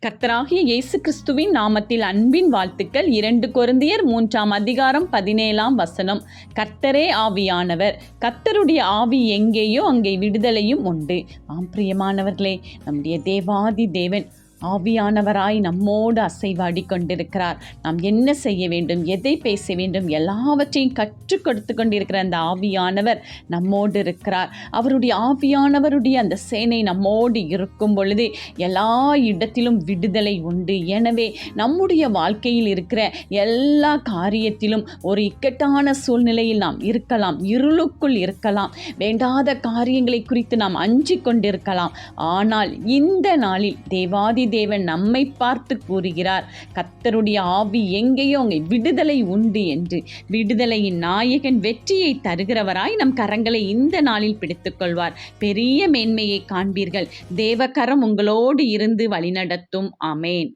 கர்த்தராகிய இயேசு கிறிஸ்துவின் நாமத்தில் அன்பின் வாழ்த்துக்கள். 2 கொரிந்தியர் 3:17 கர்த்தரே ஆவியானவர். கர்த்தருடைய ஆவி எங்கேயோ அங்கே விடுதலையும் உண்டு. பிரியமானவர்களே, நம்முடைய தேவாதி தேவன் ஆவியானவராய் நம்மோடு அசைவாடி கொண்டிருக்கிறார். நாம் என்ன செய்ய வேண்டும், எதை பேச வேண்டும், எல்லாவற்றையும் கற்றுக் கொடுத்து கொண்டிருக்கிற அந்த ஆவியானவர் நம்மோடு இருக்கிறார். அவருடைய ஆவியானவருடைய அந்த சேனை நம்மோடு இருக்கும் பொழுது எல்லா இடத்திலும் விடுதலை உண்டு. எனவே நம்முடைய வாழ்க்கையில் இருக்கிற எல்லா காரியத்திலும் ஒரு இக்கட்டான சூழ்நிலையில் நாம் இருக்கலாம், இருளுக்குள் இருக்கலாம், வேண்டாத காரியங்களை குறித்து நாம் அஞ்சிக் கொண்டிருக்கலாம். ஆனால் இந்த நாளில் தேவாதி தேவன் நம்மை பார்த்து கூறுகிறார், கர்த்தருடைய ஆவி எங்கேயோ அங்கே விடுதலை உண்டு என்று. விடுதலையின் நாயகன் வெற்றியை தருகிறவராய் நம் கரங்களை இந்த நாளில் பிடித்துக் கொள்வார். பெரிய மேன்மையை காண்பீர்கள். தேவகரம் உங்களோடு இருந்து வழிநடத்தும். ஆமேன்.